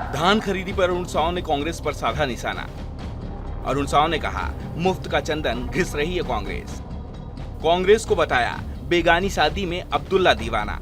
धान खरीदी पर अरुण साव ने कांग्रेस पर साधा निशाना। अरुण साव ने कहा, मुफ्त का चंदन घिस रही है कांग्रेस। कांग्रेस को बताया बेगानी शादी में अब्दुल्ला दीवाना।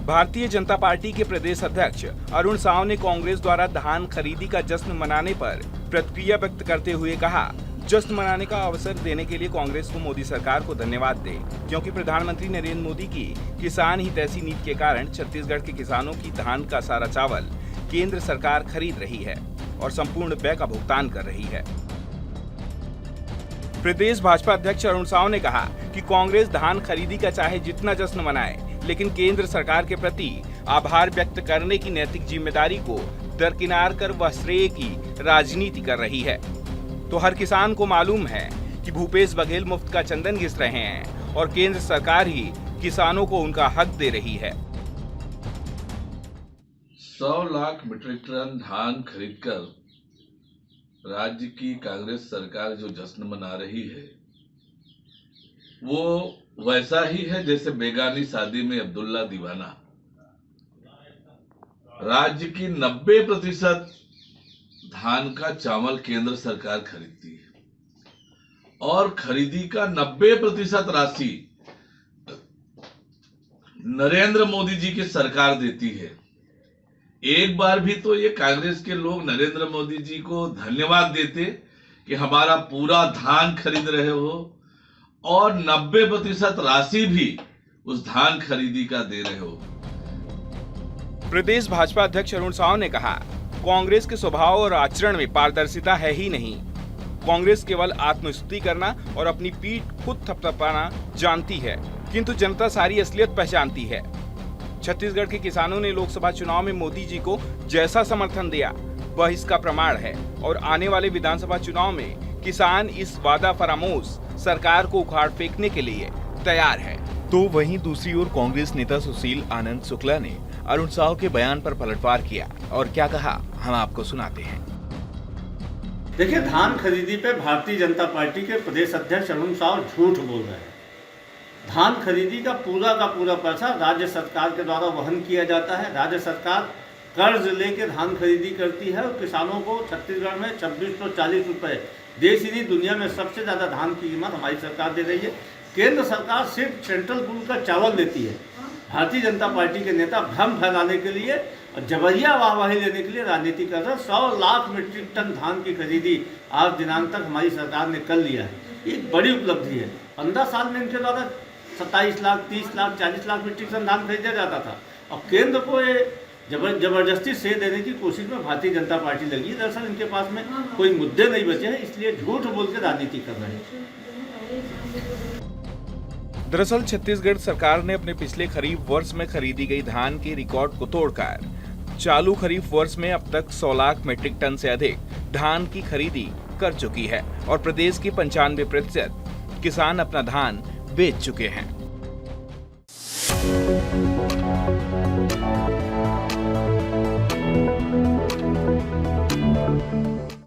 भारतीय जनता पार्टी के प्रदेश अध्यक्ष अरुण साव ने कांग्रेस द्वारा धान खरीदी का जश्न मनाने पर प्रतिक्रिया व्यक्त करते हुए कहा, जश्न मनाने का अवसर देने के लिए कांग्रेस को मोदी सरकार को धन्यवाद दे, क्योंकि प्रधानमंत्री नरेंद्र मोदी की किसान हित ऐसी नीति के कारण छत्तीसगढ़ के किसानों की धान का सारा चावल केंद्र सरकार खरीद रही है और संपूर्ण व्यय का भुगतान कर रही है। प्रदेश भाजपा अध्यक्ष अरुण साव ने कहा कि कांग्रेस धान खरीदी का चाहे जितना जश्न मनाए, लेकिन केंद्र सरकार के प्रति आभार व्यक्त करने की नैतिक जिम्मेदारी को दरकिनार कर वह श्रेय की राजनीति कर रही है। तो हर किसान को मालूम है कि भूपेश बघेल मुफ्त का चंदन घिस रहे हैं और केंद्र सरकार ही किसानों को उनका हक दे रही है। 100 लाख मीट्रिक टन धान खरीदकर राज्य की कांग्रेस सरकार जो जश्न मना रही है, वो वैसा ही है जैसे बेगानी शादी में अब्दुल्ला दीवाना। राज्य की 90% धान का चावल केंद्र सरकार खरीदती है और खरीदी का 90% राशि नरेंद्र मोदी जी की सरकार देती है। एक बार भी तो ये कांग्रेस के लोग नरेंद्र मोदी जी को धन्यवाद देते कि हमारा पूरा धान खरीद रहे हो और 90% राशि भी उस धान खरीदी का दे रहे हो। प्रदेश भाजपा अध्यक्ष अरुण साव ने कहा, कांग्रेस के स्वभाव और आचरण में पारदर्शिता है ही नहीं। कांग्रेस केवल आत्मस्तुति करना और अपनी पीठ खुद थपथपाना जानती है, किंतु जनता सारी असलियत पहचानती है। छत्तीसगढ़ के किसानों ने लोकसभा चुनाव में मोदी जी को जैसा समर्थन दिया, वह इसका प्रमाण है और आने वाले विधानसभा चुनाव में किसान इस वादा फरामोश सरकार को उखाड़ फेंकने के लिए तैयार है। तो वहीं दूसरी ओर कांग्रेस नेता सुशील आनंद शुक्ला ने अरुण साव के बयान पर पलटवार किया और क्या कहा, हम आपको सुनाते हैं। देखिए, धान खरीदी पे भारतीय जनता पार्टी के प्रदेश अध्यक्ष अरुण साव झूठ बोल रहे हैं। धान खरीदी का पूरा पैसा राज्य सरकार के द्वारा वहन किया जाता है। राज्य सरकार कर्ज लेके धान खरीदी करती है और किसानों को छत्तीसगढ़ में 2640 रुपए, देश ही नहीं दुनिया में सबसे ज़्यादा धान की कीमत हमारी सरकार दे रही है। केंद्र सरकार सिर्फ सेंट्रल पूल का चावल देती है। भारतीय जनता पार्टी के नेता भ्रम फैलाने के लिए और जबरिया वाहवाही लेने के लिए राजनीति कर रहे हैं। 100 लाख मीट्रिक टन धान की खरीदी आज दिनांक तक हमारी सरकार ने कर लिया है। एक बड़ी उपलब्धि है। 15 साल में इनके द्वारा 27 लाख, 30 लाख, 40 लाख मीट्रिक टन धान खरीदा जाता था और केंद्र को ये जबरदस्ती से देने की कोशिश में भारतीय जनता पार्टी लगी। दरअसल इनके पास में कोई मुद्दे नहीं बचे हैं, इसलिए झूठ बोल के राजनीति कर रहे हैं। दरअसल छत्तीसगढ़ सरकार ने अपने पिछले खरीफ वर्ष में खरीदी गई धान के रिकॉर्ड को तोड़कर चालू खरीफ वर्ष में अब तक 100 लाख मीट्रिक टन से अधिक धान की खरीदी कर चुकी है और प्रदेश के 95% किसान अपना धान बेच चुके हैं।